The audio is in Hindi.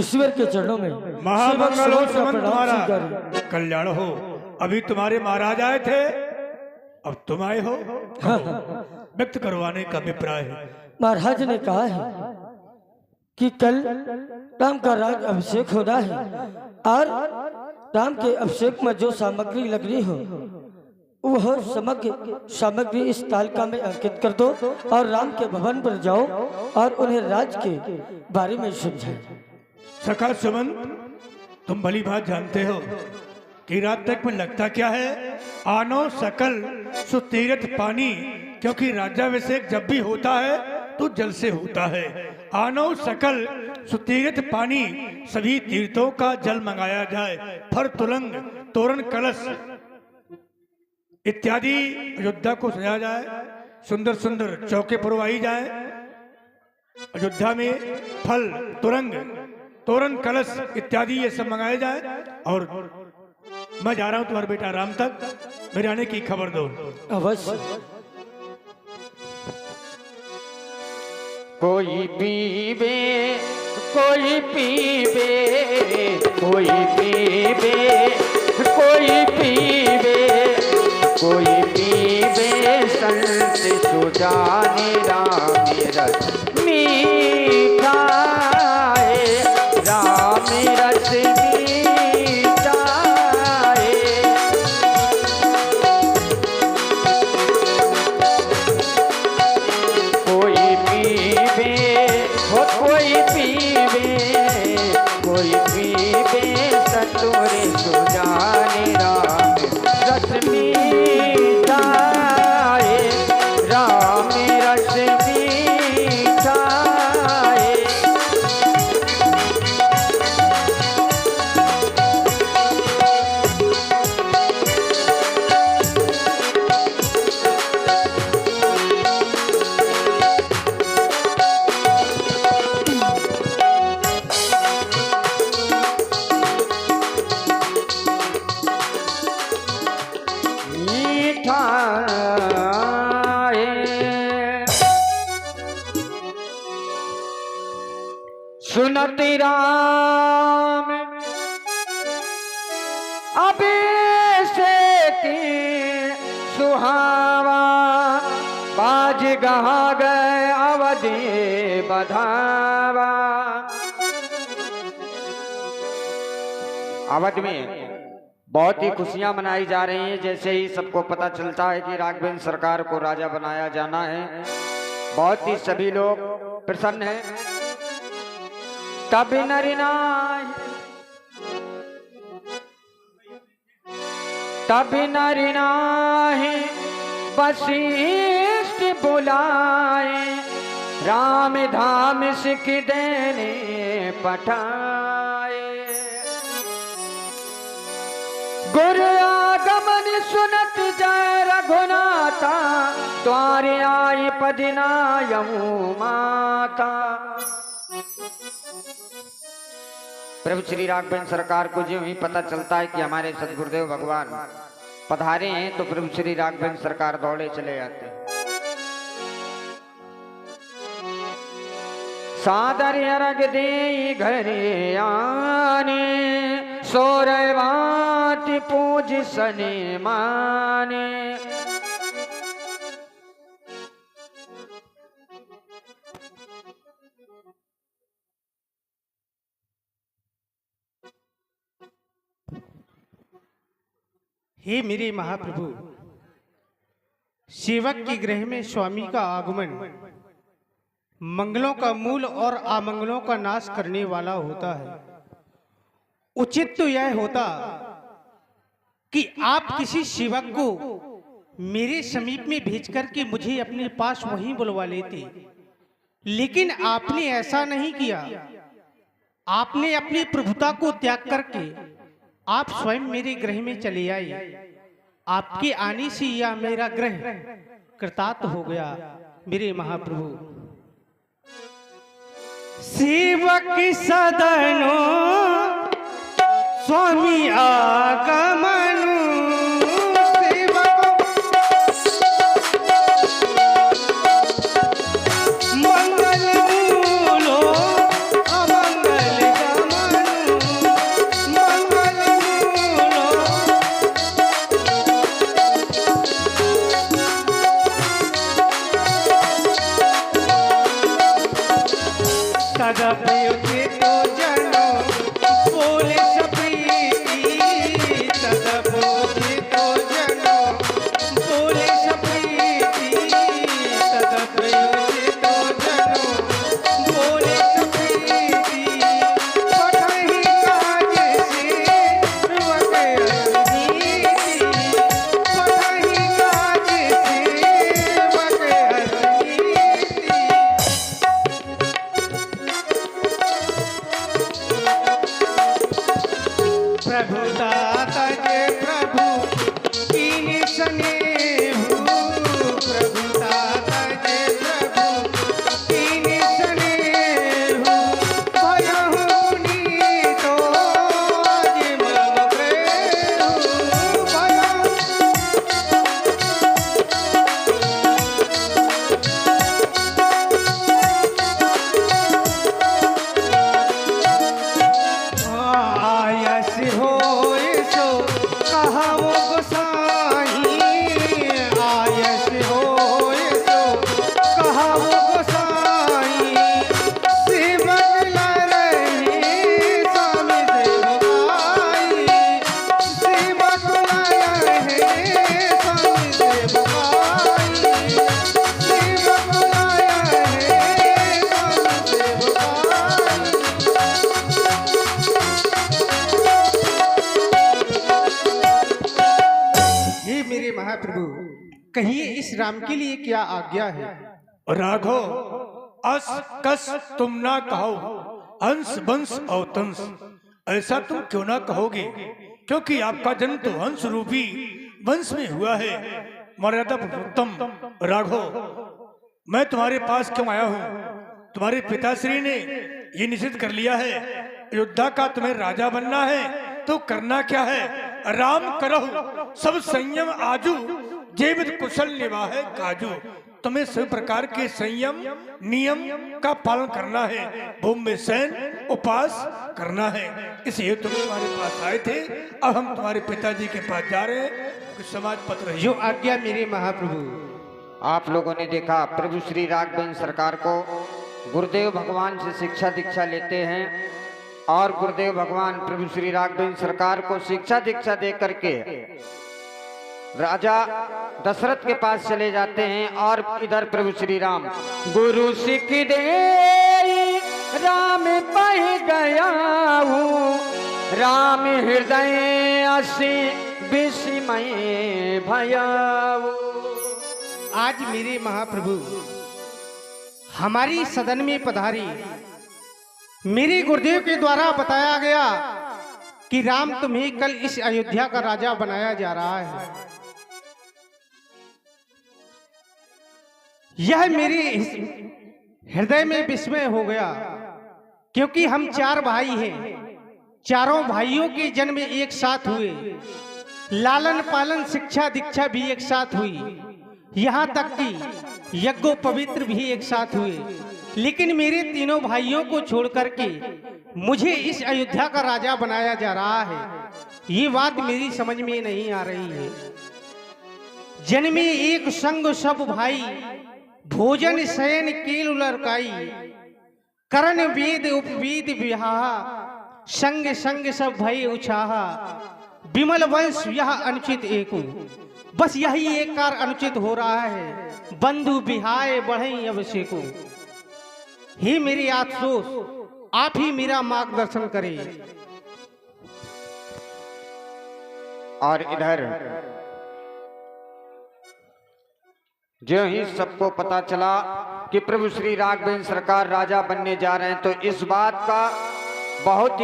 ईश्वर के चरणों में महामंगल हो तुम्हारा कल्याण हो। अभी तुम्हारे महाराज आए थे, अब तुम आए हो। व्यक्त करवाने का अभिप्राय है। महाराज ने कहा है कि कल राम का राज अभिषेक होना है और राम के अभिषेक में जो सामग्री लगनी हो वह समग्र सामग्री इस तालिका में अंकित कर दो और राम के भवन पर जाओ और उन्हें राज के बारे में समझाओ। सखा सुमन, तुम भली बात जानते हो कि रात तक में लगता क्या है। आनो सकल सुतीरथ पानी, क्योंकि राज्याभिषेक जब भी होता है तो जल से होता है। आनो सकल सुतीरथ पानी, सभी तीर्थों का जल मंगाया जाए। फर तुलंग तोरण कलश इत्यादि अयोध्या को सजाया जाए। सुंदर सुंदर चौके पुरवाई जाए। अयोध्या में फल तुरंग तोरण कलश इत्यादि ये सब मंगाए जाए। और मैं जा रहा हूं तुम्हारे बेटा राम तक, मेरे आने की खबर दो। अवश्य। कोई पीबे कोई पीबे कोई पीबे कोई पीबे कोई पीबे संत सुजाने राम रस मीठा है, राम रस मीठा है। कोई पीबे हो कोई पीबे कोई पीबे सतुरे सुजाने राम रस मीठा है, राम रस मीठा है। मीठा है सुनत राम अभिषेक सुहावा, बाज गहा गए अवधि बधावा। अवध में बहुत ही खुशियां मनाई जा रही हैं। जैसे ही सबको पता चलता है कि राघवेंद्र सरकार को राजा बनाया जाना है, बहुत ही सभी लोग प्रसन्न हैं। तब नर नाहि वशिष्ठ बुलाए, राम धाम सिख देने पठाए। गुरु आगमन सुनत जय रघुनाथा, द्वारे आई पदिना यमु माता। प्रभु श्री राघवेंद्र सरकार को जो ही पता चलता है कि हमारे सदगुरुदेव भगवान पधारे हैं तो प्रभु श्री राघवेंद्र सरकार दौड़े चले जाते हैं। सादर अर्घ दे घरे आने, सोरवात पूज सने माने। हे मेरे महाप्रभु, सेवक के गृह में स्वामी का आगमन मंगलों का मूल और अमंगलों का नाश करने वाला होता है। उचित तो यह होता कि आप किसी सेवक को मेरे समीप में भेज करके मुझे अपने पास वहीं बुलवा लेते, लेकिन आपने ऐसा नहीं किया। आपने अपनी प्रभुता को त्याग करके आप स्वयं मेरे गृह में चले आए। आपके आने से यह मेरा ग्रह कृतार्थ हो गया। मेरे महाप्रभु, सेवक सदनो स्वामी आगमनु, मंगल मूलो अमंगल गमनु। तदपि उचित जनो बोले सप्रीति, तदपि उचित जनो बोले सप्रीति, तदपि उचित जनो बोले सप्रीति, पठहि काज सेवक अनीति, पठहि काज सेवक अनीति। प्रभु दाता जय प्रभु कीन स्नेहु, प्रभु दाता जय प्रभु कीन स्नेहु, भयहु नीतो जे मम प्रेहु, भयहु आयस होय सो कहावो गोसाई, आयस होय सो कहावो गोसाई, सेवक लरहि स्वामी सेवकाई, सेवक लरहि स्वामी सेवकाई, सेवक लरहि स्वामी सेवकाई। हे मेरे महाप्रभु, कहिए इस राम के लिए क्या आज्ञा है? राघो, अस कस तुम ना कहो, हंस बंस और तंस, ऐसा तुम क्यों ना कहोगे? क्योंकि आपका जन्म तो हंस रूपी वंश में हुआ है। मर्यादा पुरुषोत्तम राघो, मैं तुम्हारे पास क्यों आया हूँ? तुम्हारे पिताश्री ने ये निश्चित कर लिया है, अयोध्या का तुम्हें राजा बनना है, तो करना क्या है? राम करहु सब संयम आजू, जेवित कुशल निवाहे काजू। तुम्हें सभी प्रकार के संयम नियम का पालन करना है, भूमि में शयन उपास करना है। इसलिए तुम तुम्हारे पास आए थे। अब हम तुम्हारे पिताजी के पास जा रहे हैं, कुछ समाज पत्र जो आज्ञा मेरे महाप्रभु। आप लोगों ने देखा प्रभु श्री राघवेंद्र सरकार को गुरुदेव भगवान से शिक्षा दीक्षा लेते हैं, और गुरुदेव भगवान प्रभु श्री राघवेंद्र सरकार को शिक्षा दीक्षा दे करके राजा दशरथ के पास चले जाते हैं। और इधर प्रभु श्री राम गुरु सिख दे राम पह गया हूँ, राम हृदय असी विस्मय भयाऊ। आज मेरे महाप्रभु हमारी सदन में पधारी, मेरे गुरुदेव के द्वारा बताया गया कि राम तुम्हें कल इस अयोध्या का राजा बनाया जा रहा है। यह मेरे हृदय में विस्मय हो गया, क्योंकि हम चार भाई हैं, चारों भाइयों के जन्म एक साथ हुए, लालन पालन शिक्षा दीक्षा भी एक साथ हुई, यहाँ तक कि यज्ञ पवित्र भी एक साथ हुए। लेकिन मेरे तीनों भाइयों को छोड़ करके मुझे इस अयोध्या का राजा बनाया जा रहा है, ये बात मेरी समझ में नहीं आ रही है। जन्मे एक संग सब भाई, भोजन शयन केल लड़काई, करण वेद उपवेद विहाहा, संग संग सब भय उछाहा, विमल वंश यह अनुचित एको। बस यही एक कार अनुचित हो रहा है, बंधु बिहाय बढ़ई अभिषेको। हे मेरे अफसोस, आप ही मेरा मार्गदर्शन करें। और इधर जो ही सबको पता चला कि प्रभु श्री राघवेंद्र सरकार राजा बनने जा रहे हैं, तो इस बात का बहुत ही